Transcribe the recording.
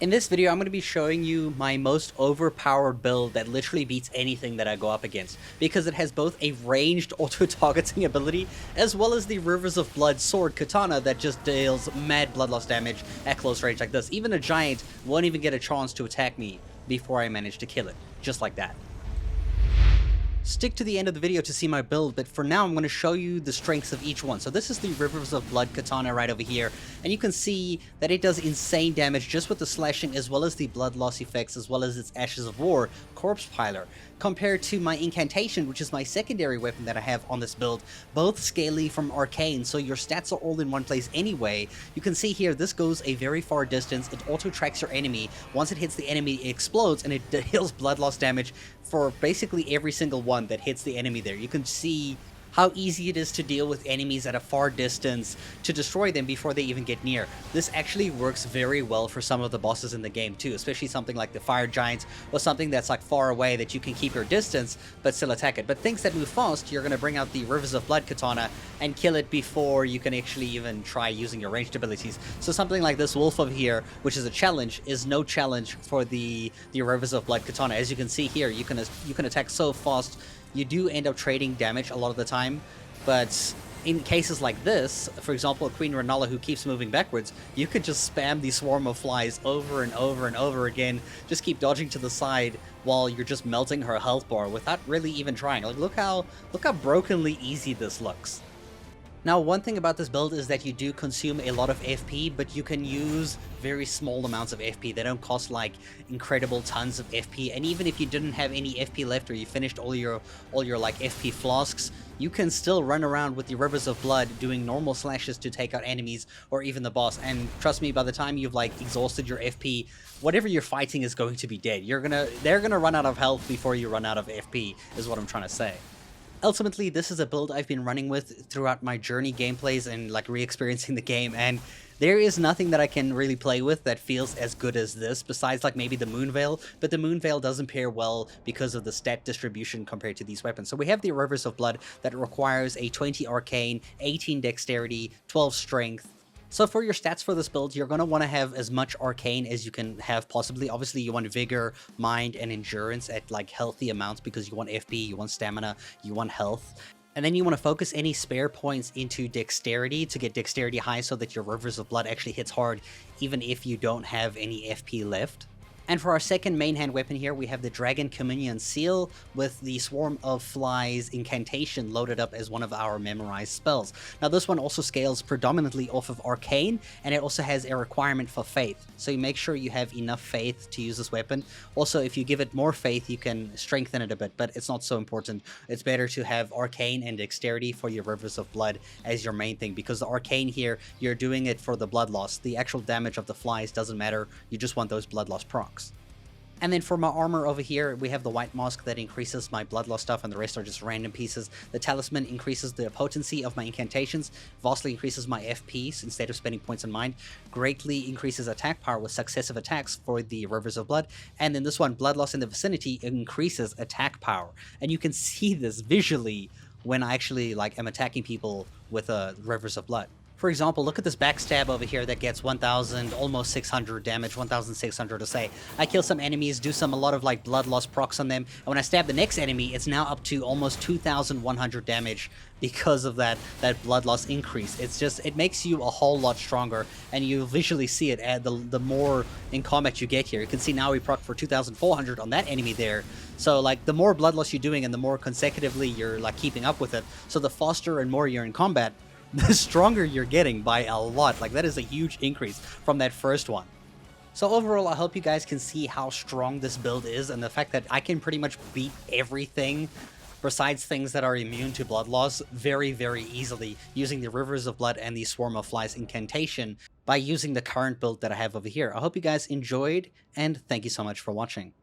In this video, I'm going to be showing you my most overpowered build that literally beats anything that I go up against, because it has both a ranged auto-targeting ability, as well as the Rivers of Blood sword katana that just deals mad blood loss damage at close range like this. Even a giant won't even get a chance to attack me before I manage to kill it, just like that. Stick to the end of the video to see my build, but for now I'm going to show you the strengths of each one. So this is the Rivers of Blood katana right over here, and you can see that it does insane damage just with the slashing, as well as the blood loss effects, as well as its Ashes of War corpse piler, compared to my incantation, which is my secondary weapon that I have on this build, both scaly from arcane, so your stats are all in one place anyway. You can see here this goes a very far distance. It auto tracks your enemy. Once it hits the enemy, it explodes and it deals blood loss damage for basically every single one that hits the enemy there. You can see how easy it is to deal with enemies at a far distance, to destroy them before they even get near. This actually works very well for some of the bosses in the game too, especially something like the fire giants, or something that's like far away that you can keep your distance but still attack it. But things that move fast, you're going to bring out the Rivers of Blood katana and kill it before you can actually even try using your ranged abilities. So something like this wolf over here, which is a challenge, is no challenge for the Rivers of Blood katana. As you can see here, you can attack so fast. You do end up trading damage a lot of the time, but in cases like this, for example, Queen Renala who keeps moving backwards, you could just spam the swarm of flies over and over and over again, just keep dodging to the side while you're just melting her health bar without really even trying. Like, look how brokenly easy this looks. Now, one thing about this build is that you do consume a lot of FP, but you can use very small amounts of FP. They don't cost like incredible tons of FP, and even if you didn't have any FP left, or you finished all your like FP flasks, you can still run around with the Rivers of Blood doing normal slashes to take out enemies or even the boss. And trust me, by the time you've like exhausted your FP, whatever you're fighting is going to be dead. They're gonna run out of health before you run out of FP, is what I'm trying to say. Ultimately, this is a build I've been running with throughout my journey gameplays and like re-experiencing the game, and there is nothing that I can really play with that feels as good as this, besides like maybe the Moon Veil, but the Moon Veil doesn't pair well because of the stat distribution compared to these weapons. So we have the Rivers of Blood that requires a 20 arcane, 18 dexterity, 12 strength. So for your stats for this build, you're going to want to have as much arcane as you can have possibly. Obviously, you want vigor, mind, and endurance at like healthy amounts because you want FP, you want stamina, you want health. And then you want to focus any spare points into dexterity to get dexterity high so that your Rivers of Blood actually hits hard even if you don't have any FP left. And for our second main hand weapon here, we have the Dragon Communion Seal with the Swarm of Flies incantation loaded up as one of our memorized spells. Now this one also scales predominantly off of Arcane, and it also has a requirement for Faith. So you make sure you have enough Faith to use this weapon. Also, if you give it more Faith, you can strengthen it a bit, but it's not so important. It's better to have Arcane and Dexterity for your Rivers of Blood as your main thing, because the Arcane here, you're doing it for the blood loss. The actual damage of the flies doesn't matter, you just want those blood loss procs. And then for my armor over here, we have the white mask that increases my blood loss stuff, and the rest are just random pieces. The talisman increases the potency of my incantations, vastly increases my FPs instead of spending points on mind, greatly increases attack power with successive attacks for the Rivers of Blood, and then this one, blood loss in the vicinity, increases attack power. And you can see this visually when I actually like am attacking people with Rivers of Blood. For example, look at this backstab over here that gets 1000, almost 600 damage, 1600 to say. I kill some enemies, do a lot of like blood loss procs on them, and when I stab the next enemy, it's now up to almost 2100 damage because of that blood loss increase. It's just, it makes you a whole lot stronger, and you visually see it at the more in combat you get here. You can see now we proc for 2400 on that enemy there. So like the more blood loss you're doing and the more consecutively you're like keeping up with it, so the faster and more you're in combat, the stronger you're getting by a lot. Like, that is a huge increase from that first one. So overall, I hope you guys can see how strong this build is, and the fact that I can pretty much beat everything besides things that are immune to blood loss very, very easily using the Rivers of Blood and the Swarm of Flies incantation by using the current build that I have over here. I hope you guys enjoyed, and thank you so much for watching.